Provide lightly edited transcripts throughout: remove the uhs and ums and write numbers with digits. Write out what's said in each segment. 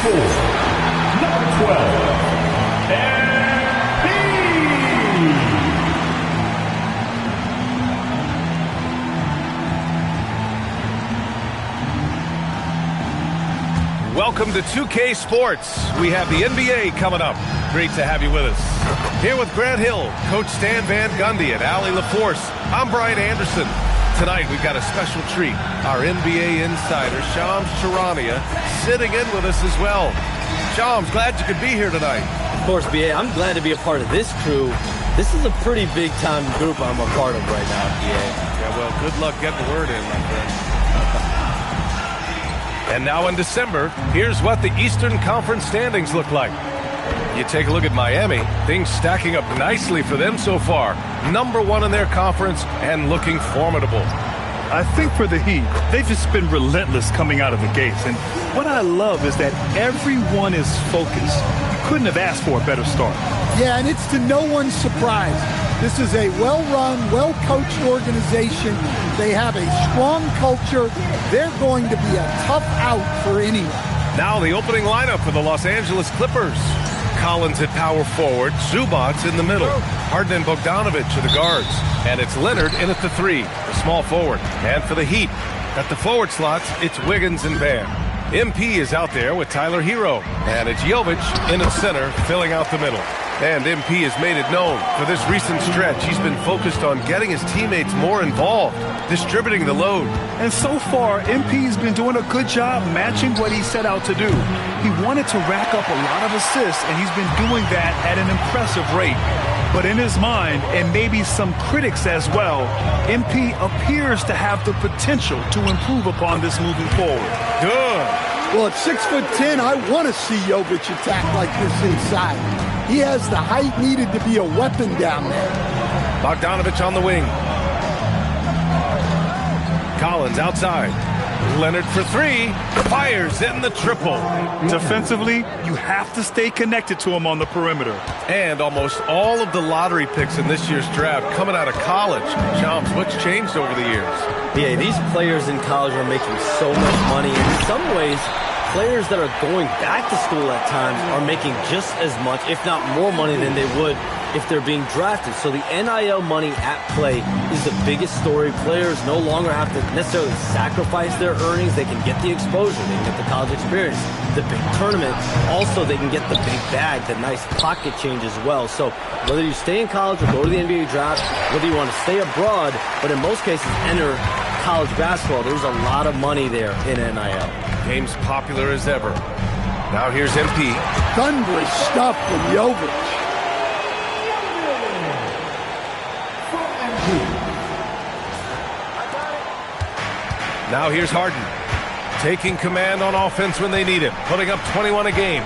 score, number 12, MP. Welcome to 2K Sports. We have the NBA coming up. Great to have you with us. Here with Grant Hill, Coach Stan Van Gundy, and Allie LaForce. I'm Brian Anderson. Tonight we've got a special treat. Our NBA insider, Shams Charania, sitting in with us as well. Shams, glad you could be here tonight. Of course, BA. I'm glad to be a part of this crew. This is a pretty big-time group I'm a part of right now, BA. Yeah, well, good luck getting the word in, my friend. And now in December, here's what the Eastern Conference standings look like. You take a look at Miami, things stacking up nicely for them so far. Number one in their conference and looking formidable. I think for the Heat, they've just been relentless coming out of the gates. And what I love is that everyone is focused. You couldn't have asked for a better start. Yeah, and it's to no one's surprise. This is a well-run, well-coached organization. They have a strong culture. They're going to be a tough out for anyone. Now the opening lineup for the Los Angeles Clippers. Collins at power forward, Zubac in the middle, Harden and Bogdanovic are the guards, and it's Leonard in at the three, the small forward. And for the Heat, at the forward slots, it's Wiggins and Bam. MP is out there with Tyler Hero, and it's Jovic in at center, filling out the middle. And MP has made it known for this recent stretch he's been focused on getting his teammates more involved, distributing the load. And so far, MP's been doing a good job matching what he set out to do. He wanted to rack up a lot of assists, and he's been doing that at an impressive rate. But in his mind, and maybe some critics as well, MP appears to have the potential to improve upon this moving forward. Good. Well, at 6'10", I want to see Jovic attack like this inside. He has the height needed to be a weapon down there. Bogdanovic on the wing. Collins outside. Leonard for three. Fires in the triple. Defensively, you have to stay connected to him on the perimeter. And almost all of the lottery picks in this year's draft coming out of college. Shams, what's changed over the years? Yeah, these players in college are making so much money. In some ways, players that are going back to school at times are making just as much, if not more money than they would if they're being drafted. So the NIL money at play is the biggest story. Players no longer have to necessarily sacrifice their earnings. They can get the exposure. They can get the college experience, the big tournament. Also, they can get the big bag, the nice pocket change as well. So whether you stay in college or go to the NBA draft, whether you want to stay abroad, but in most cases enter college basketball, there's a lot of money there in NIL. Game's popular as ever. Now here's MP. Thunderous stuff from Jovic. Now here's Harden. Taking command on offense when they need him. Putting up 21 a game.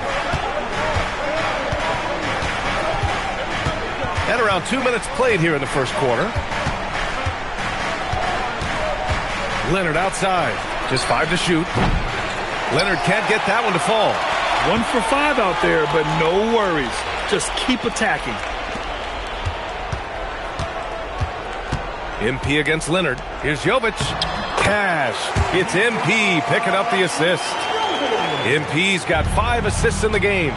And around 2 minutes played here in the first quarter. Leonard outside. Just 5 to shoot. Leonard can't get that one to fall. 1 for 5 out there, but no worries. Just keep attacking. MP against Leonard. Here's Jovic. Cash. It's MP picking up the assist. MP's got 5 assists in the game.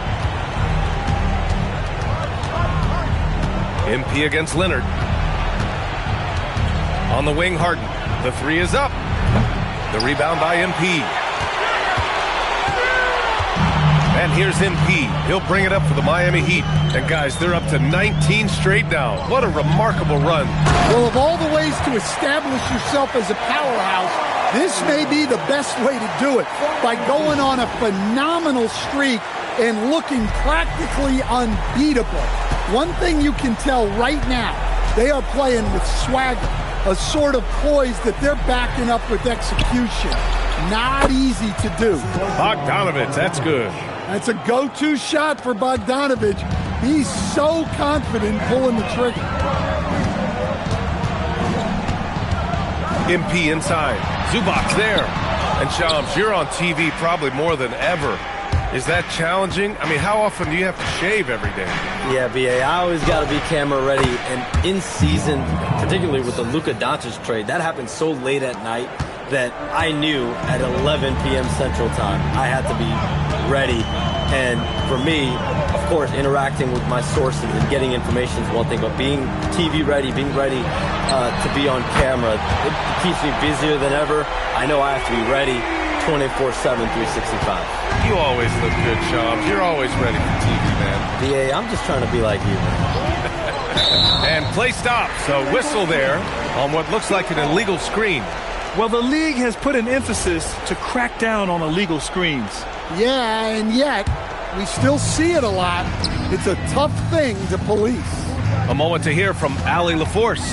MP against Leonard. On the wing, Harden. The three is up. The rebound by MP. And here's MP. He'll bring it up for the Miami Heat. And guys, they're up to 19 straight now. What a remarkable run. Well, of all the ways to establish yourself as a powerhouse, this may be the best way to do it, by going on a phenomenal streak and looking practically unbeatable. One thing you can tell right now, they are playing with swagger, a sort of poise that they're backing up with execution. Not easy to do. Bogdanovic, that's good. That's a go-to shot for Bogdanovic. He's so confident pulling the trigger. MP inside. Zubac there. And Shams, you're on TV probably more than ever. Is that challenging? I mean, how often do you have to shave every day? Yeah, BA, I always got to be camera ready. And in season, particularly with the Luka Doncic trade, that happened so late at night. that I knew at 11 p.m. Central Time I had to be ready. And for me, of course, interacting with my sources and getting information is one thing, but being TV ready, being ready to be on camera, it keeps me busier than ever. I know I have to be ready 24/7, 365. You always look good, Shams. You're always ready for TV, man. BA, I'm just trying to be like you, man. And play stops. A whistle there on what looks like an illegal screen. Well, the league has put an emphasis to crack down on illegal screens. Yeah, and yet we still see it a lot. It's a tough thing to police. A moment to hear from Allie LaForce.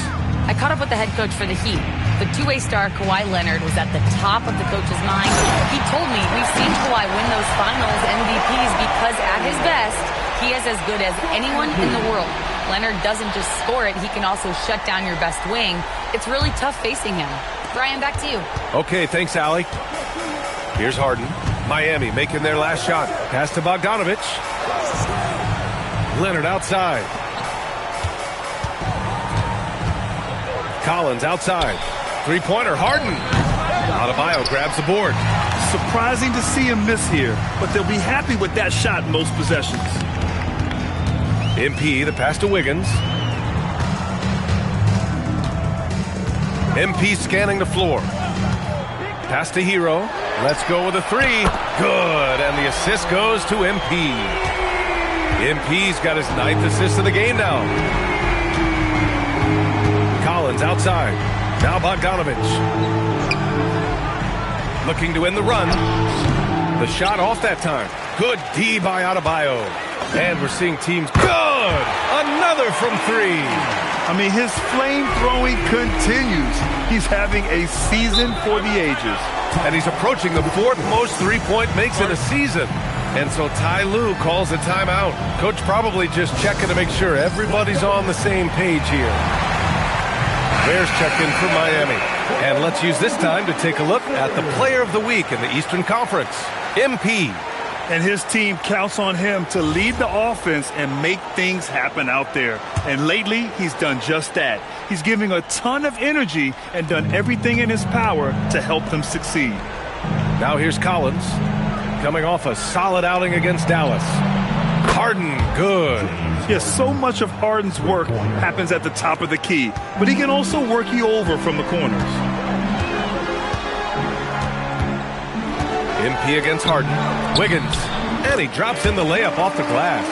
I caught up with the head coach for the Heat. The two-way star Kawhi Leonard was at the top of the coach's mind. He told me we've seen Kawhi win those finals MVPs because at his best, he is as good as anyone in the world. Leonard doesn't just score it, he can also shut down your best wing. It's really tough facing him. Brian, back to you. Okay, thanks, Allie. Here's Harden. Miami making their last shot. Pass to Bogdanovich. Leonard outside. Collins outside. Three-pointer, Harden. Adebayo grabs the board. Surprising to see him miss here, but they'll be happy with that shot most possessions. MP, the pass to Wiggins. MP scanning the floor. Pass to Hero. Let's go with a three. Good. And the assist goes to MP. MP's got his 9th assist of the game now. Collins outside. Now Bogdanovich. Looking to end the run. The shot off that time. Good D by Adebayo. And we're seeing teams. Good! Another from three. I mean, his flame throwing continues. He's having a season for the ages. And he's approaching the 4th most three-point makes in a season. And so Ty Lue calls a timeout. Coach probably just checking to make sure everybody's on the same page here. Bears check in for Miami. And let's use this time to take a look at the player of the week in the Eastern Conference, MP. And his team counts on him to lead the offense and make things happen out there. And lately, he's done just that. He's giving a ton of energy and done everything in his power to help them succeed. Now here's Collins, coming off a solid outing against Dallas. Harden, good. Yes, so much of Harden's work happens at the top of the key, but he can also work you over from the corners. MP against Harden. Wiggins. And he drops in the layup off the glass.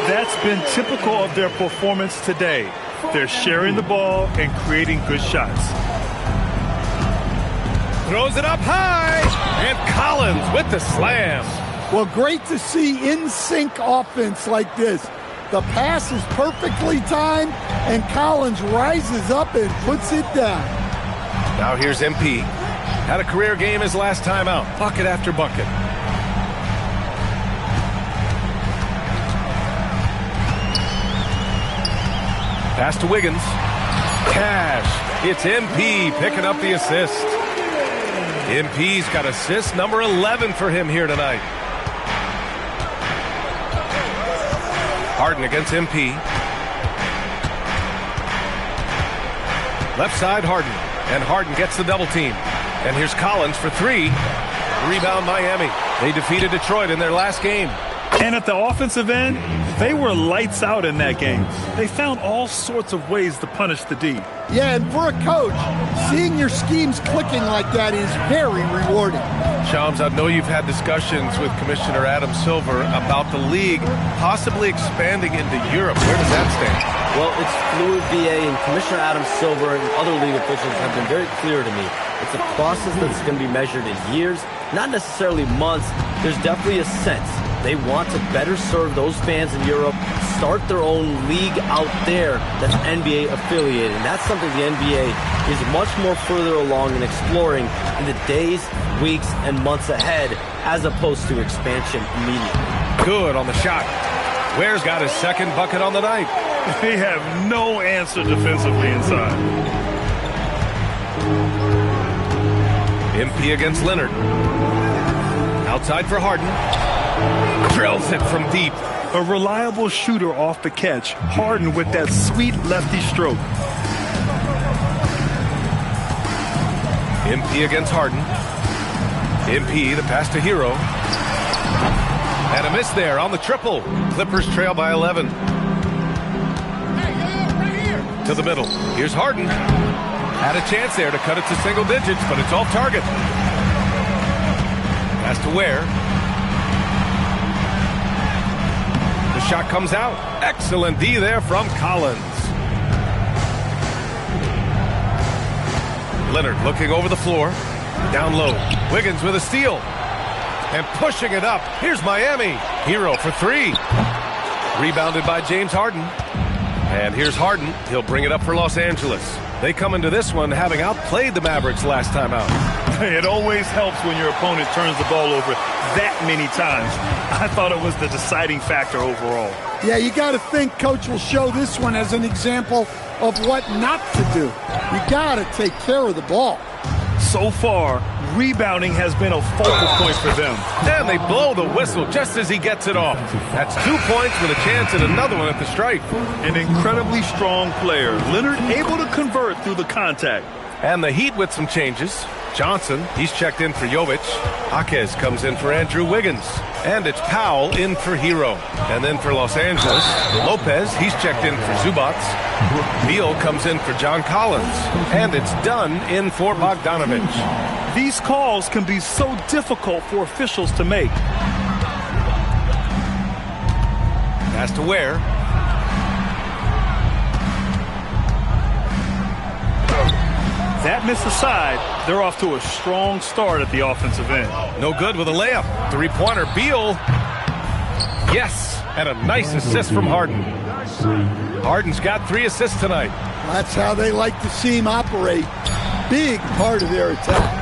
That's been typical of their performance today. They're sharing the ball and creating good shots. Throws it up high. And Collins with the slam. Well, great to see in-sync offense like this. The pass is perfectly timed, and Collins rises up and puts it down. Now here's MP. Had a career game his last time out. Bucket after bucket. Pass to Wiggins. Cash. It's MP picking up the assist. MP's got assist number 11 for him here tonight. Harden against MP. Left side, Harden. And Harden gets the double team. And here's Collins for three. Rebound Miami. They defeated Detroit in their last game. And at the offensive end, they were lights out in that game. They found all sorts of ways to punish the D. Yeah, and for a coach, seeing your schemes clicking like that is very rewarding. Shams, I know you've had discussions with Commissioner Adam Silver about the league possibly expanding into Europe. Where does that stand? Well, it's fluid, BA, and Commissioner Adam Silver and other league officials have been very clear to me. It's a process that's going to be measured in years, not necessarily months. There's definitely a sense they want to better serve those fans in Europe, start their own league out there that's NBA affiliated. And that's something the NBA is much more further along in exploring in the days, weeks, and months ahead, as opposed to expansion immediately. Good on the shot. Ware's got his second bucket on the night. They have no answer defensively inside. MP against Leonard. Outside for Harden. Drills it from deep. A reliable shooter off the catch. Harden with that sweet lefty stroke. MP against Harden. MP, the pass to Hero. And a miss there on the triple. Clippers trail by 11. To the middle. Here's Harden. Had a chance there to cut it to single digits, but it's off target. Pass to Ware. The shot comes out. Excellent D there from Collins. Leonard looking over the floor. Down low. Wiggins with a steal. And pushing it up. Here's Miami. Hero for three. Rebounded by James Harden. And here's Harden. He'll bring it up for Los Angeles. They come into this one having outplayed the Mavericks last time out. It always helps when your opponent turns the ball over that many times. I thought it was the deciding factor overall. Yeah, you got to think Coach will show this one as an example of what not to do. You got to take care of the ball. So far, rebounding has been a focal point for them. And they blow the whistle just as he gets it off. That's 2 points with a chance at another one at the stripe. An incredibly strong player. Leonard able to convert through the contact. And the Heat with some changes. Johnson, he's checked in for Jovic. Jaquez comes in for Andrew Wiggins. And it's Powell in for Hero. And then for Los Angeles, Lopez, he's checked in for Zubac. Beal comes in for John Collins. And it's Dunn in for Bogdanovich. These calls can be so difficult for officials to make. Pass to Ware. That miss aside, they're off to a strong start at the offensive end. No good with a layup. Three-pointer, Beal. Yes, and a nice assist from Harden. Harden's got 3 assists tonight. That's how they like to see him operate. Big part of their attack.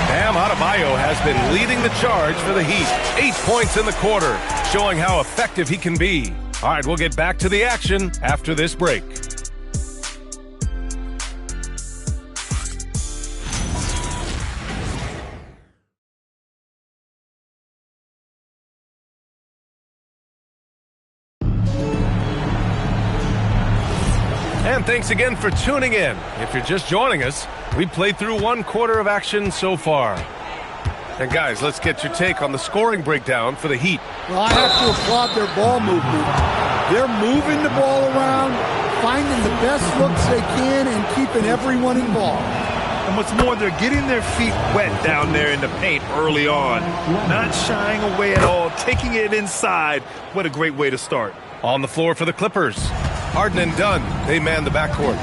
Bam Adebayo has been leading the charge for the Heat. 8 points in the quarter, showing how effective he can be. All right, we'll get back to the action after this break. And thanks again for tuning in. If you're just joining us, we've played through 1 quarter of action so far. And guys, let's get your take on the scoring breakdown for the Heat. Well, I have to applaud their ball movement. They're moving the ball around, finding the best looks they can, and keeping everyone involved. And what's more, they're getting their feet wet down there in the paint early on. Not shying away at all, taking it inside. What a great way to start. On the floor for the Clippers, Harden and Dunn, they man the backcourt.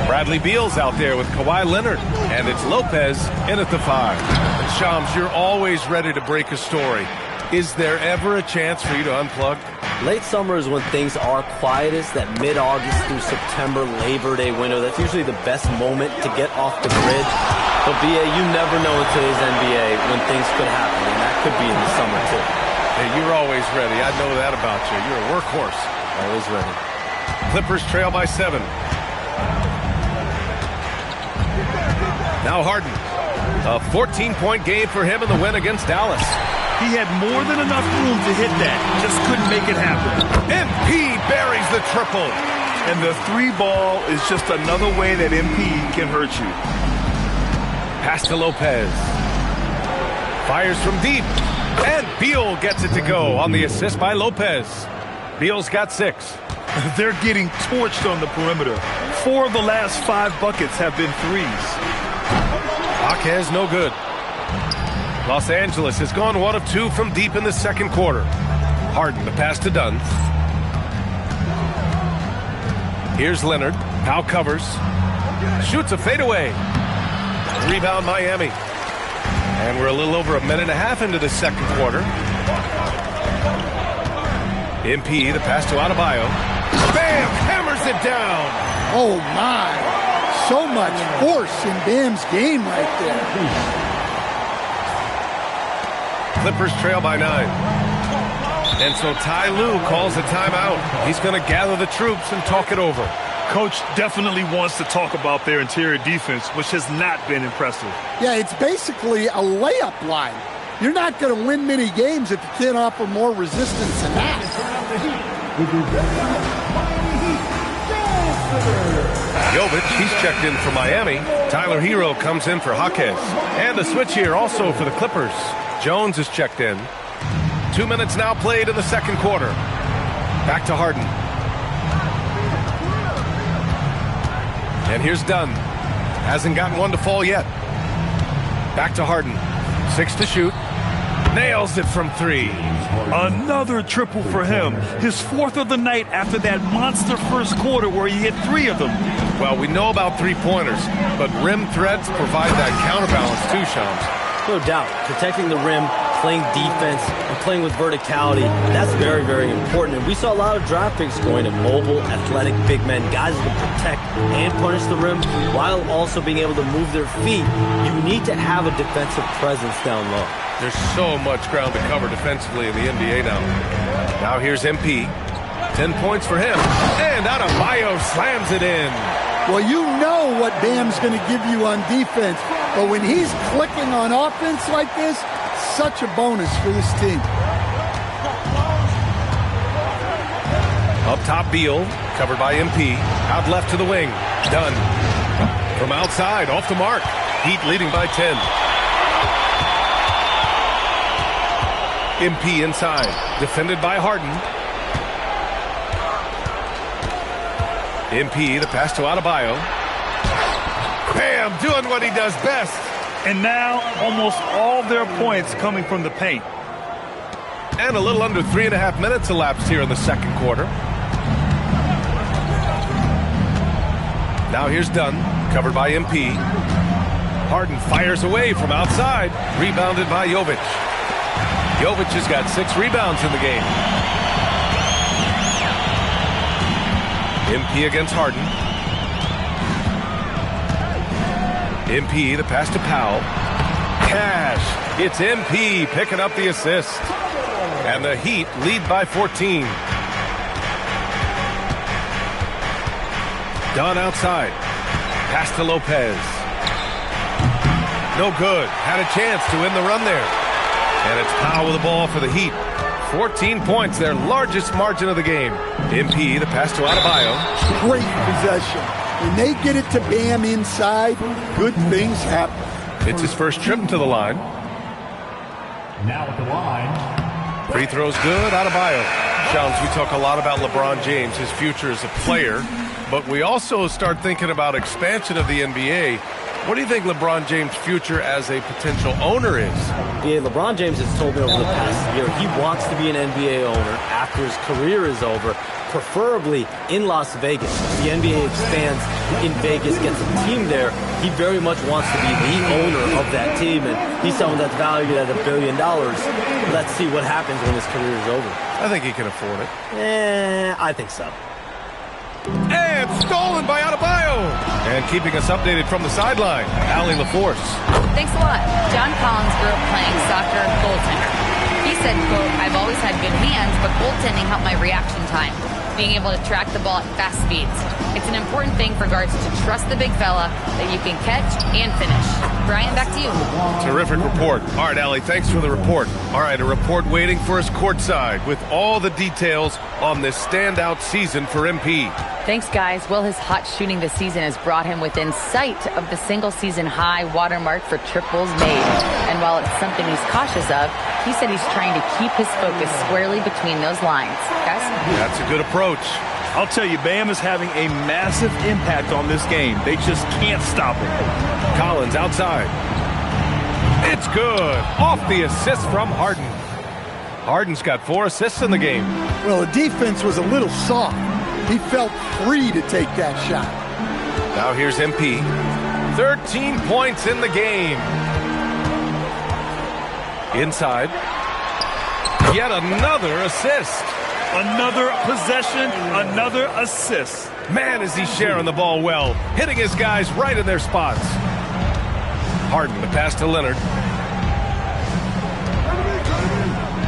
Bradley Beal's out there with Kawhi Leonard, and it's Lopez in at the 5. And Shams, you're always ready to break a story. Is there ever a chance for you to unplug? Late summer is when things are quietest, that mid-August through September Labor Day window. That's usually the best moment to get off the grid. But BA, you never know in today's NBA when things could happen, and that could be in the summer too. Hey, you're always ready. I know that about you. You're a workhorse. Always ready. Clippers trail by 7. Now Harden. A 14-point game for him in the win against Dallas. He had more than enough room to hit that. Just couldn't make it happen. MP buries the triple. And the 3 ball is just another way that MP can hurt you. Pass to Lopez. Fires from deep. And Beal gets it to go on the assist by Lopez. Beal's got 6. They're getting torched on the perimeter. 4 of the last 5 buckets have been threes. Jaquez no good. Los Angeles has gone 1 of 2 from deep in the second quarter. Harden, the pass to Dunn. Here's Leonard. Powell covers. Shoots a fadeaway. Rebound Miami. And we're a little over a minute and a half into the second quarter. MP, the pass to Adebayo. Bam! Hammers it down! Oh, my. So much force in Bam's game right there. Clippers trail by 9. And so Ty Lue calls a timeout. He's going to gather the troops and talk it over. Coach definitely wants to talk about their interior defense, which has not been impressive. Yeah, it's basically a layup line. You're not going to win many games if you can't offer more resistance than that. Jovic, he's checked in for Miami. Tyler Hero comes in for Jaquez. And a switch here also for the Clippers. Jones is checked in. 2 minutes now played in the second quarter. Back to Harden. And here's Dunn. Hasn't gotten one to fall yet. Back to Harden. 6 to shoot. Nails it from 3. Another triple for him. His 4th of the night after that monster first quarter where he hit 3 of them. Well, we know about three-pointers, but rim threats provide that counterbalance too, Shams. No doubt. Protecting the rim, playing defense, and playing with verticality, that's very, very important. And we saw a lot of draft picks going to mobile, athletic big men, guys who can protect and punish the rim while also being able to move their feet. You need to have a defensive presence down low. There's so much ground to cover defensively in the NBA now. Now here's MP. 10 points for him. And Adebayo slams it in. Well, you know what Bam's going to give you on defense. But when he's clicking on offense like this, such a bonus for this team. Up top, Beal, covered by MP. Out left to the wing. Dunn. From outside, off the mark. Heat leading by 10. MP inside. Defended by Harden. MP, the pass to Adebayo. Bam, doing what he does best. And now almost all their points coming from the paint. And a little under 3.5 minutes elapsed here in the second quarter. Now here's Dunn, covered by MP. Harden fires away from outside, rebounded by Jovic. Jovic has got 6 rebounds in the game. MP against Harden. MP, the pass to Powell. Cash. It's MP picking up the assist. And the Heat lead by 14. Dunn outside. Pass to Lopez. No good. Had a chance to win the run there. And it's Powell with the ball for the Heat. 14 points, their largest margin of the game. MP, the pass to Adebayo. Great possession. When they get it to Bam inside, good things happen. It's his first trip to the line. Now at the line. Free throws good, Adebayo. Shams, we talk a lot about LeBron James, his future as a player, but we also start thinking about expansion of the NBA. What do you think LeBron James' future as a potential owner is? Yeah, LeBron James has told me over the past year he wants to be an NBA owner after his career is over, preferably in Las Vegas. If the NBA expands in Vegas, gets a team there, he very much wants to be the owner of that team, and he's someone that's valued at $1 billion. Let's see what happens when his career is over. I think he can afford it. I think so. And stolen by Adebayo. And keeping us updated from the sideline, Allie LaForce. Thanks a lot. John Collins grew up playing soccer goaltender. He said, quote, "I've always had good hands, but goaltending helped my reaction time, being able to track the ball at fast speeds. It's an important thing for guards to trust the big fella that you can catch and finish." Brian, back to you. Terrific report. All right, Allie, thanks for the report. All right, a report waiting for us courtside with all the details on this standout season for MP. Thanks, guys. Well, his hot shooting this season has brought him within sight of the single-season high watermark for triples made. And while it's something he's cautious of, he said he's trying to keep his focus squarely between those lines. Guys? That's a good approach. I'll tell you, Bam is having a massive impact on this game. They just can't stop him. Collins outside. It's good. Off the assist from Harden. Harden's got 4 assists in the game. Well, the defense was a little soft. He felt free to take that shot. Now here's MP. 13 points in the game. Inside. Yet another assist. Another possession, another assist. Man, is he sharing the ball well. Hitting his guys right in their spots. Harden, the pass to Leonard.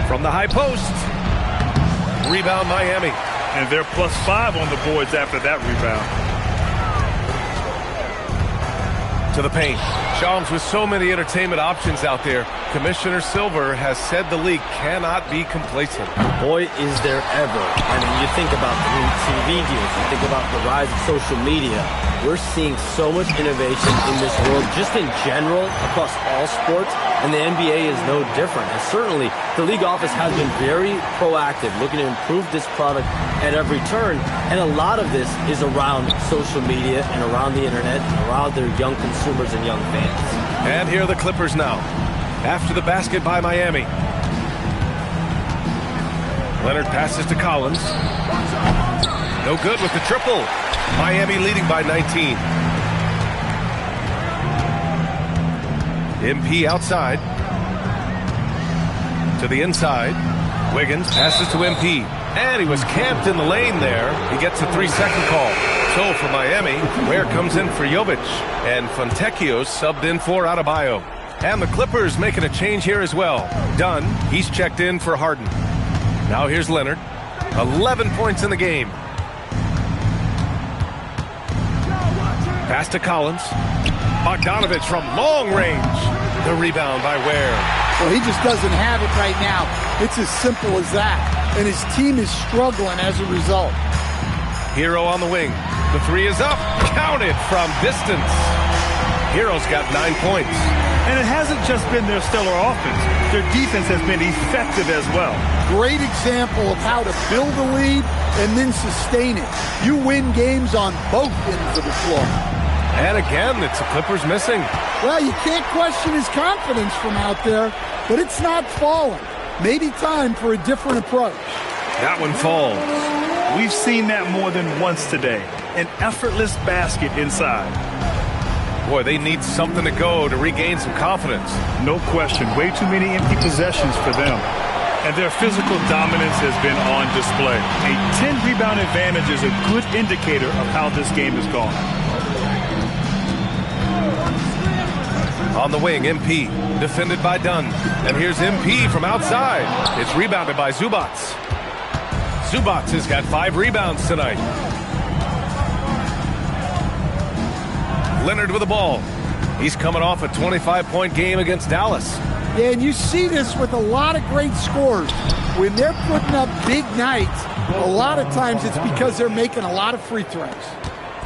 From the high post. Rebound Miami. And they're +5 on the boards after that rebound. to the paint. Shams with so many entertainment options out there. Commissioner Silver has said the league cannot be complacent. Boy, is there ever. I mean, you think about the new TV deals, you think about the rise of social media. We're seeing so much innovation in this world just in general across all sports, and the NBA is no different. And certainly, the league office has been very proactive, looking to improve this product at every turn, and a lot of this is around social media and around the internet and around their young consumers and young fans. And here are the Clippers now, after the basket by Miami. Leonard passes to Collins. No good with the triple. Miami leading by 19. MP outside. To the inside. Wiggins passes to MP. And he was camped in the lane there. He gets a 3-second call. So for Miami, Ware comes in for Jovic. And Fontecchio subbed in for Adebayo. And the Clippers making a change here as well. Dunn, he's checked in for Harden. Now here's Leonard. 11 points in the game. Pass to Collins. Bogdanovich from long range. The rebound by Ware. Well, he just doesn't have it right now. It's as simple as that. And his team is struggling as a result. Hero on the wing. The three is up. Counted from distance. Hero's got 9 points. And it hasn't just been their stellar offense. Their defense has been effective as well. Great example of how to build a lead and then sustain it. You win games on both ends of the floor. And again, it's the Clippers missing. Well, you can't question his confidence from out there, but it's not falling. Maybe time for a different approach. That one falls. We've seen that more than once today. An effortless basket inside. Boy, they need something to go to regain some confidence. No question. Way too many empty possessions for them. And their physical dominance has been on display. A 10-rebound advantage is a good indicator of how this game has gone. On the wing, MP, defended by Dunn. And here's MP from outside. It's rebounded by Zubac. Zubac has got 5 rebounds tonight. Leonard with the ball. He's coming off a 25-point game against Dallas. Yeah, and you see this with a lot of great scores. When they're putting up big nights, a lot of times it's because they're making a lot of free throws.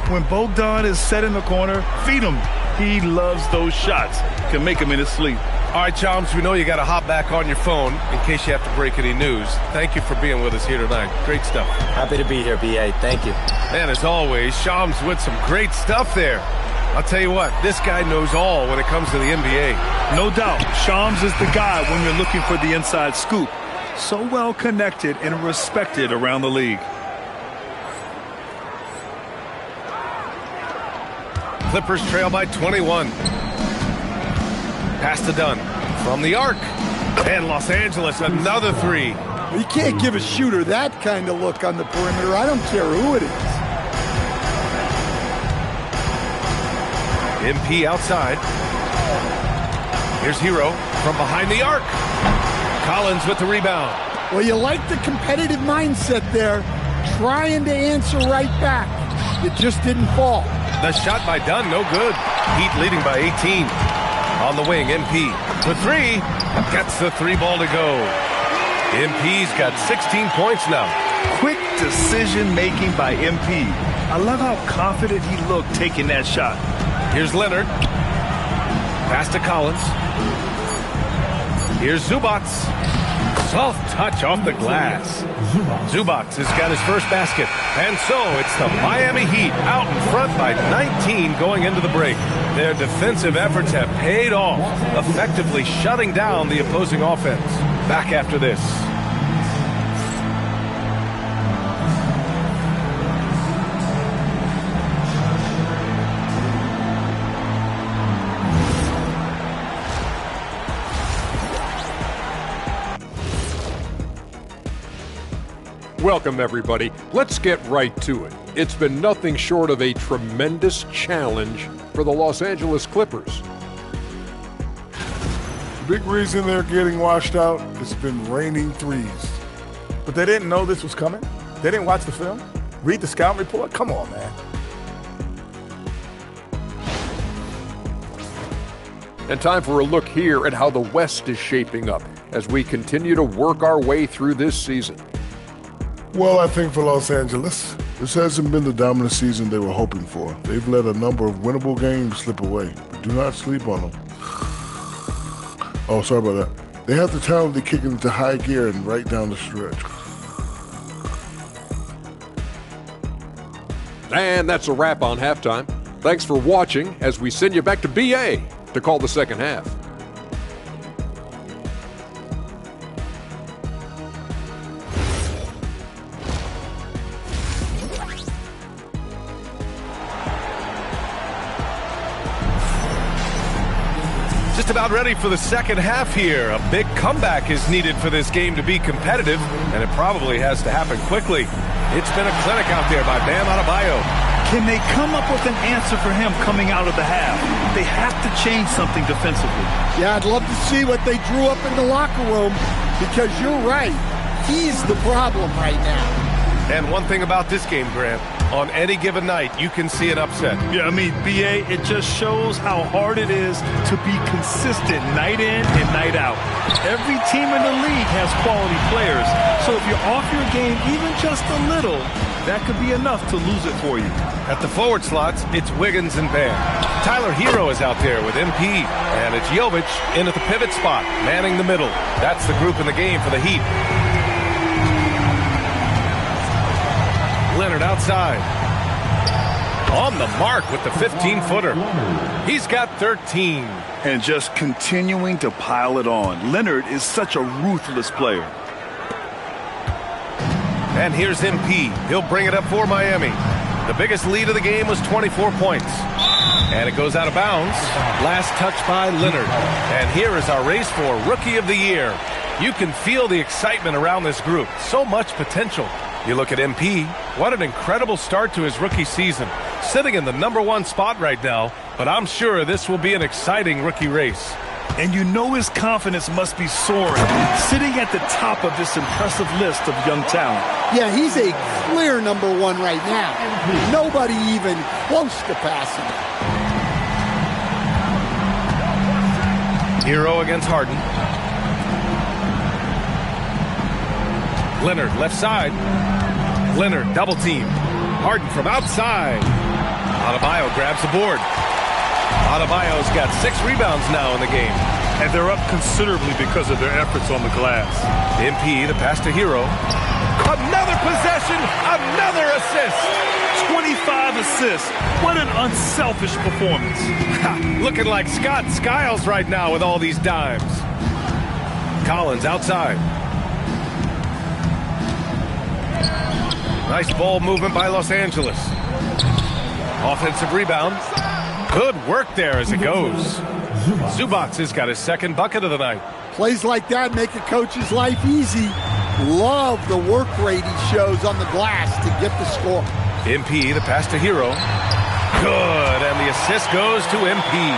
When Bogdan is set in the corner, feed him. He loves those shots. Can make him in his sleep. All right, Chums, we know you got to hop back on your phone in case you have to break any news. Thank you for being with us here tonight. Great stuff. Happy to be here, B.A. Thank you. And as always, Shams with some great stuff there. I'll tell you what, this guy knows all when it comes to the NBA. No doubt, Shams is the guy when you're looking for the inside scoop. So well connected and respected around the league. Clippers trail by 21. Pass to Dunn from the arc. And Los Angeles, another 3. You can't give a shooter that kind of look on the perimeter. I don't care who it is. MP outside. Here's Hero from behind the arc. Collins with the rebound. Well, you like the competitive mindset there, trying to answer right back. It just didn't fall. The shot by Dunn, no good. Heat leading by 18. On the wing, MP. The 3. Gets the 3 ball to go. MP's got 16 points now. Quick decision-making by MP. I love how confident he looked taking that shot. Here's Leonard. Pass to Collins. Here's Zubac. Soft touch off the glass. Zubac has got his first basket. And so it's the Miami Heat out in front by 19 going into the break. Their defensive efforts have paid off, effectively shutting down the opposing offense. Back after this. Welcome, everybody. Let's get right to it. It's been nothing short of a tremendous challenge for the Los Angeles Clippers. The big reason they're getting washed out has been raining threes. But they didn't know this was coming. They didn't watch the film, read the scout report. Come on, man. And time for a look here at how the West is shaping up as we continue to work our way through this season. Well, I think for Los Angeles, this hasn't been the dominant season they were hoping for. They've let a number of winnable games slip away. Do not sleep on them. Oh, sorry about that. They have the talent to kick it into high gear and right down the stretch. And that's a wrap on halftime. Thanks for watching as we send you back to BA to call the second half. Just about ready for the second half here. A big comeback is needed for this game to be competitive, and it probably has to happen quickly. It's been a clinic out there by Bam Adebayo. Can they come up with an answer for him coming out of the half? They have to change something defensively. Yeah, I'd love to see what they drew up in the locker room, because you're right. He's the problem right now. And one thing about this game, Grant, on any given night, you can see an upset. Yeah, I mean, BA, it just shows how hard it is to be consistent night in and night out. Every team in the league has quality players, so if you're off your game even just a little, that could be enough to lose it for you. At the forward slots, it's Wiggins and Bam. Tyler Hero is out there with MP, and it's Jovic in at the pivot spot, manning the middle. That's the group in the game for the Heat. Leonard outside. On the mark with the 15-footer. He's got 13. And just continuing to pile it on. Leonard is such a ruthless player. And here's MP. He'll bring it up for Miami. The biggest lead of the game was 24 points. And it goes out of bounds. Last touch by Leonard. And here is our race for Rookie of the Year. You can feel the excitement around this group. So much potential. You look at MP, what an incredible start to his rookie season. Sitting in the #1 spot right now, but I'm sure this will be an exciting rookie race. And you know his confidence must be soaring, sitting at the top of this impressive list of young talent. Yeah, he's a clear #1 right now. Nobody even close to passing him. Hero against Harden. Leonard left side. Leonard double team. Harden from outside. Adebayo grabs the board. Adebayo's got 6 rebounds now in the game. And they're up considerably because of their efforts on the glass. MP, the pass to Hero. Another possession, another assist. 25 assists. What an unselfish performance. Looking like Scott Skiles right now with all these dimes. Collins outside. Nice ball movement by Los Angeles. Offensive rebound. Good work there as it goes. Zubac has got his second bucket of the night. Plays like that make a coach's life easy. Love the work rate he shows on the glass to get the score. MP, the pass to Hero. Good, and the assist goes to MP.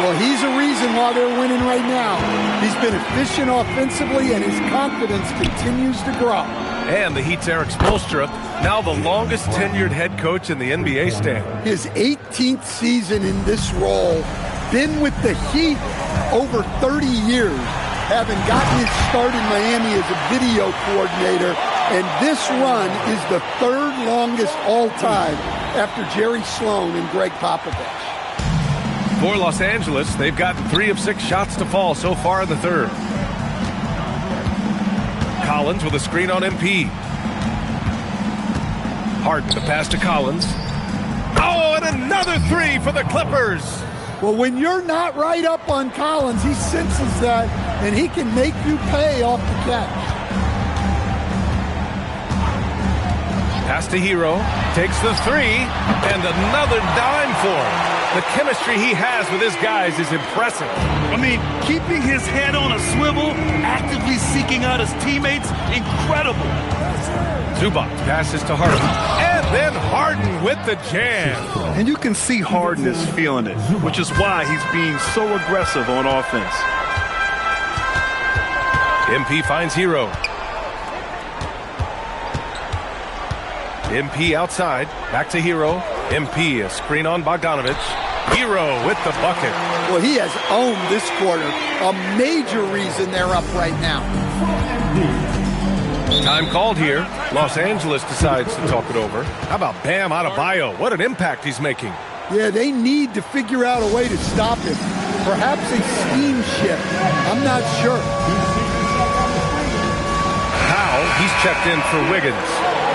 Well, he's a reason why they're winning right now. He's been efficient offensively, and his confidence continues to grow. And the Heat's Eric Spoelstra, now the longest tenured head coach in the NBA stand. His 18th season in this role, been with the Heat over 30 years, having gotten his start in Miami as a video coordinator, and this run is the 3rd longest all-time after Jerry Sloan and Greg Popovich. For Los Angeles, they've gotten 3 of 6 shots to fall so far in the 3rd. Collins with a screen on MP. Harden to pass to Collins. Oh, and another 3 for the Clippers. Well, when you're not right up on Collins, he senses that, and he can make you pay off the catch. Pass to Hero. Takes the 3, and another dime for him. The chemistry he has with his guys is impressive. I mean, keeping his head on a swivel, actively seeking out his teammates, incredible. Zubac passes to Harden. And then Harden with the jam. And you can see Harden is feeling it, which is why he's being so aggressive on offense. MP finds Hero. MP outside. Back to Hero. MP, a screen on Bogdanovich. Hero with the bucket. Well, he has owned this quarter. A major reason they're up right now. Time called here. Los Angeles decides to talk it over. How about Bam Adebayo? What an impact he's making. Yeah, they need to figure out a way to stop him. Perhaps a scheme shift. I'm not sure. Now he's checked in for Wiggins.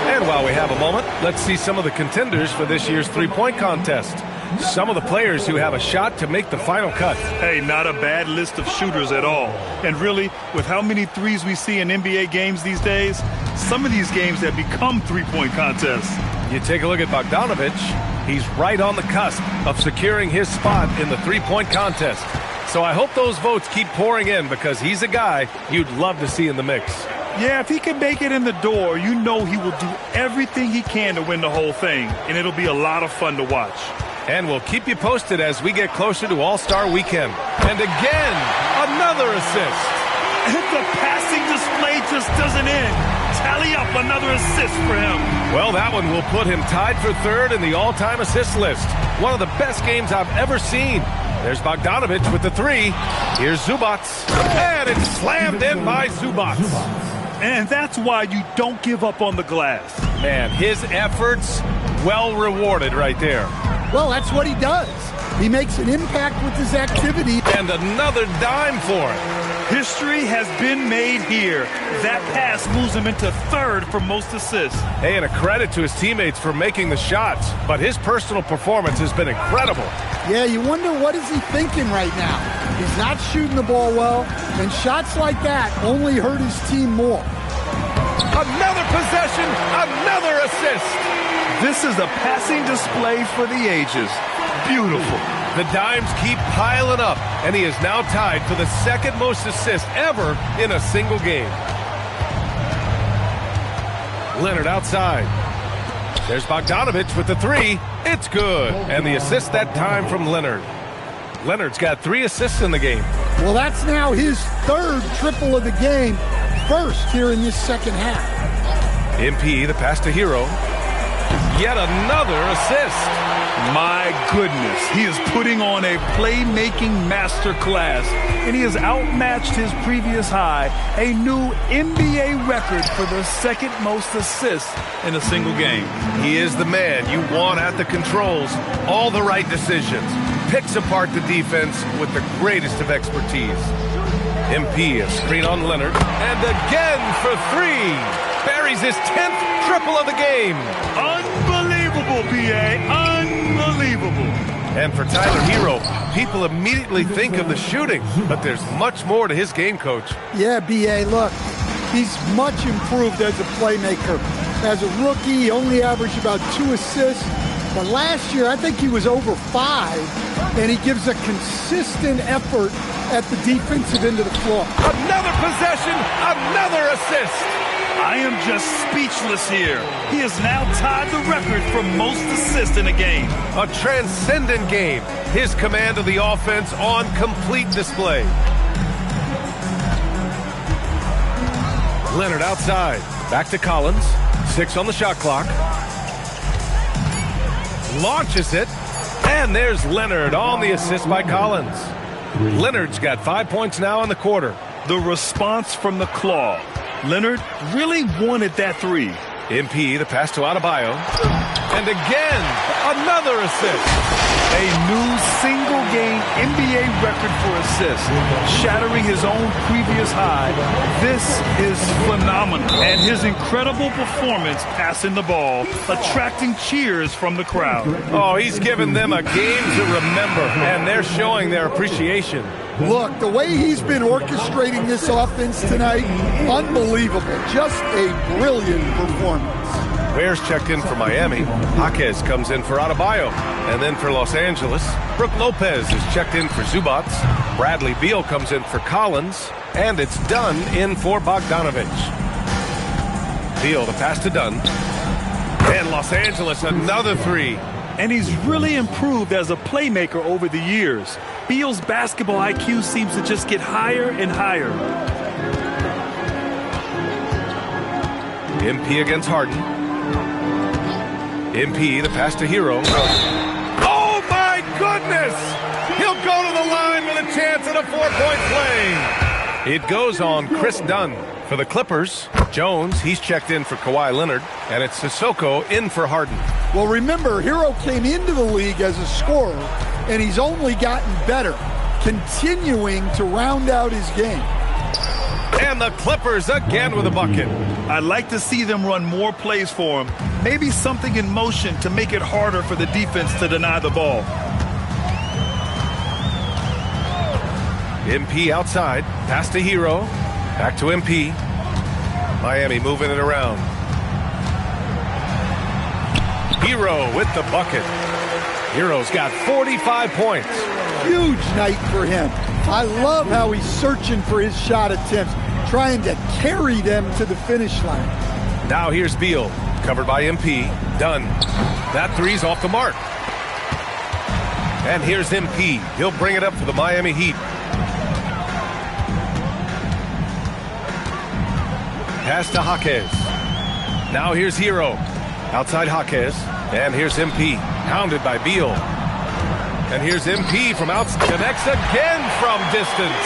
And while we have a moment, let's see some of the contenders for this year's three-point contest. Some of the players who have a shot to make the final cut. Hey, not a bad list of shooters at all. And really, with how many threes we see in NBA games these days, some of these games have become three-point contests. You take a look at Bogdanovich. He's right on the cusp of securing his spot in the three-point contest. So I hope those votes keep pouring in because he's a guy you'd love to see in the mix. Yeah, if he can make it in the door, you know he will do everything he can to win the whole thing, and it'll be a lot of fun to watch. And we'll keep you posted as we get closer to All-Star Weekend. And again, another assist. And the passing display just doesn't end. Tally up another assist for him. Well, that one will put him tied for third in the all-time assist list. One of the best games I've ever seen. There's Bogdanovich with the three. Here's Zubac. And it's slammed in by Zubac. And that's why you don't give up on the glass. Man, his efforts well rewarded right there. Well, that's what he does. He makes an impact with his activity. And another dime for it. History has been made here. That pass moves him into third for most assists. Hey, and a credit to his teammates for making the shots. But his personal performance has been incredible. Yeah, you wonder what is he thinking right now. He's not shooting the ball well, and shots like that only hurt his team more. Another possession, another assist. This is a passing display for the ages. Beautiful. The dimes keep piling up, and he is now tied for the second most assists ever in a single game. Leonard outside. There's Bogdanovich with the three. It's good. And the assist that time from Leonard. Leonard's got 3 assists in the game. Well, that's now his third triple of the game. First here in this second half. MP, the pass to Hero. Yet another assist. My goodness, he is putting on a playmaking masterclass, and he has outmatched his previous high, a new NBA record for the second most assists in a single game. He is the man you want at the controls. All the right decisions. Picks apart the defense with the greatest of expertise. MP, a screen on Leonard, and again for 3. Buries his 10th triple of the game. Unbelievable, B.A. Unbelievable. And for Tyler Hero, people immediately think of the shooting, but there's much more to his game, Coach. Yeah, B.A., look, he's much improved as a playmaker. As a rookie, he only averaged about 2 assists. But last year, I think he was over 5, and he gives a consistent effort at the defensive end of the floor. Another possession, another assist. I am just speechless here. He has now tied the record for most assists in a game. A transcendent game. His command of the offense on complete display. Leonard outside. Back to Collins. 6 on the shot clock. Launches it. And there's Leonard on the assist by Collins. Leonard's got 5 points now in the quarter. The response from the claw. Leonard really wanted that 3. MP, the pass to Adebayo. And again, another assist. A new single-game NBA record for assists, shattering his own previous high. This is phenomenal. And his incredible performance passing the ball, attracting cheers from the crowd. Oh, he's given them a game to remember, and they're showing their appreciation. Look, the way he's been orchestrating this offense tonight, unbelievable. Just a brilliant performance. Bears checked in for Miami. Jaquez comes in for Adebayo. And then for Los Angeles, Brook Lopez is checked in for Zubac. Bradley Beal comes in for Collins. And it's Dunn in for Bogdanovich. Beal, the pass to Dunn. And Los Angeles, another 3. And he's really improved as a playmaker over the years. Beal's basketball IQ seems to just get higher and higher. MP against Harden. MP, the pass to Hero. Oh, my goodness! this. He'll go to the line with a chance at a 4-point play. It goes on Chris Dunn. For the Clippers, Jones, he's checked in for Kawhi Leonard, and it's Sissoko in for Harden. Well, remember, Hero came into the league as a scorer, and he's only gotten better, continuing to round out his game. And the Clippers again with a bucket. I'd like to see them run more plays for him. Maybe something in motion to make it harder for the defense to deny the ball. MP outside. Pass to Hero. Back to MP. Miami moving it around. Hero with the bucket. Hero's got 45 points. Huge night for him. I love how he's searching for his shot attempts, trying to carry them to the finish line. Now here's Beal, covered by MP. Done. That three's off the mark. And here's MP. He'll bring it up for the Miami Heat. Pass to Jaquez. Now here's Hero. Outside Jaquez. And here's MP. Hounded by Beal. And here's MP from outside. Connects again from distance.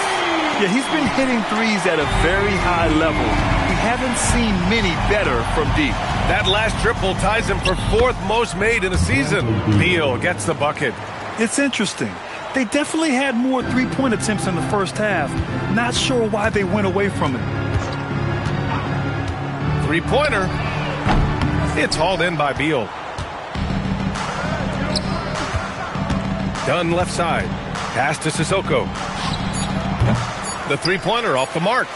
Yeah, he's been hitting threes at a very high level. We haven't seen many better from deep. That last triple ties him for 4th most made in a season. Beal gets the bucket. It's interesting. They definitely had more three-point attempts in the first half. Not sure why they went away from it. Three-pointer. It's hauled in by Beal. Dunn left side. Pass to Sissoko. The three-pointer off the mark.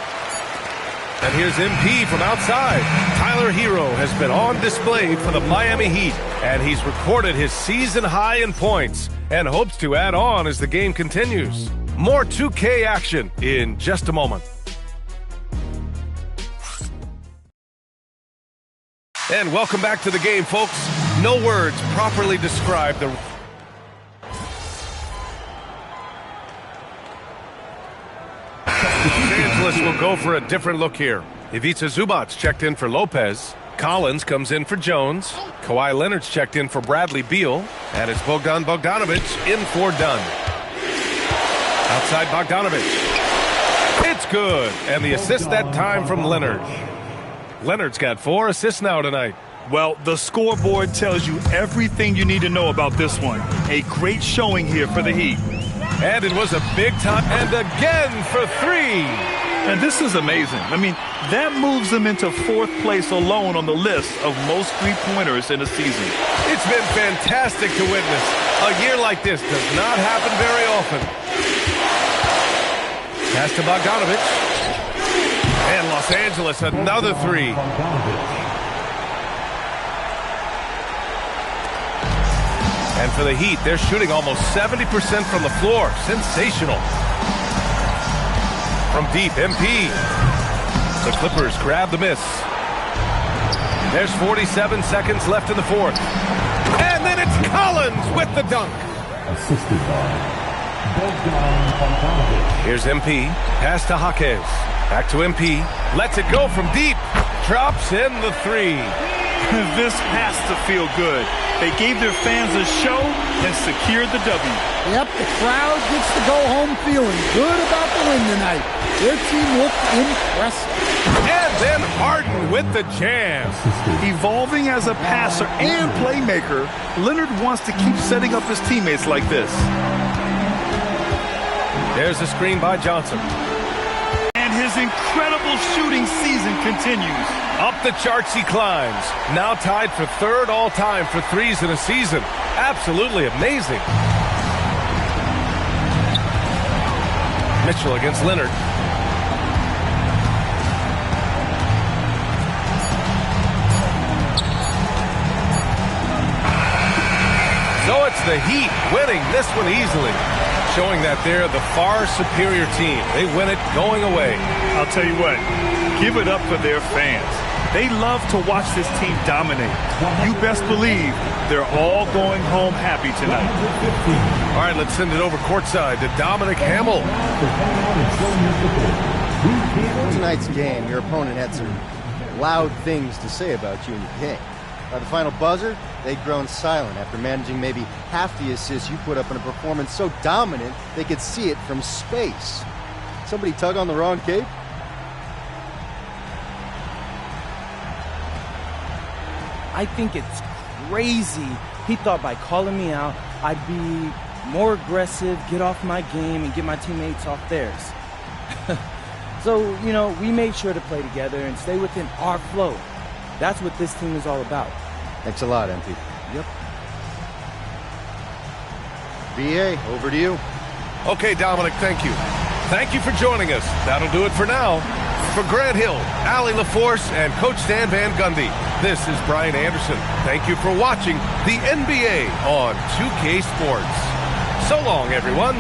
And here's MP from outside. Tyler Hero has been on display for the Miami Heat, and he's recorded his season high in points and hopes to add on as the game continues. More 2K action in just a moment. And welcome back to the game, folks. No words properly describe the... Los Angeles will go for a different look here. Ivica Zubac's checked in for Lopez. Collins comes in for Jones. Kawhi Leonard's checked in for Bradley Beal. And it's Bogdan Bogdanovic in for Dunn. Outside Bogdanovic. It's good. And the assist that time from Leonard. Leonard's got 4 assists now tonight. Well, the scoreboard tells you everything you need to know about this one. A great showing here for the Heat. And it was a big time. And again for 3. And this is amazing. I mean, that moves them into 4th place alone on the list of most three-pointers in a season. It's been fantastic to witness. A year like this does not happen very often. Pass to Bogdanovic. And Los Angeles, another 3. And for the Heat, they're shooting almost 70% from the floor. Sensational. From deep, MP. The Clippers grab the miss. There's 47 seconds left in the 4th. And then it's Collins with the dunk. Assisted by Bogdan Bogdanovic. Here's MP. Pass to Jaquez. Back to MP. Lets it go from deep. Drops in the 3. This has to feel good. They gave their fans a show and secured the W. Yep, the crowd gets to go home feeling good about the win tonight. Their team looked impressive. And then Harden with the jam. Evolving as a passer and playmaker, Leonard wants to keep setting up his teammates like this. There's a screen by Johnson. And his incredible shooting season continues. Up the charts he climbs. Now tied for 3rd all-time for threes in a season. Absolutely amazing. Mitchell against Leonard. So it's the Heat winning this one easily, showing that they're the far superior team. They win it going away. I'll tell you what, give it up for their fans. They love to watch this team dominate. You best believe they're all going home happy tonight. All right, let's send it over courtside to Dominic Hamill. Tonight's game, your opponent had some loud things to say about you in the game. By the final buzzer, they'd grown silent after managing maybe half the assists you put up in a performance so dominant they could see it from space. Somebody tug on the wrong cape? I think it's crazy. He thought by calling me out, I'd be more aggressive, get off my game, and get my teammates off theirs. So, we made sure to play together and stay within our flow. That's what this team is all about. Thanks a lot, MP. Yep. BA, over to you. Okay, Dominic, thank you. Thank you for joining us. That'll do it for now. For Grant Hill, Allie LaForce, and Coach Stan Van Gundy, this is Brian Anderson. Thank you for watching the NBA on 2K Sports. So long, everyone.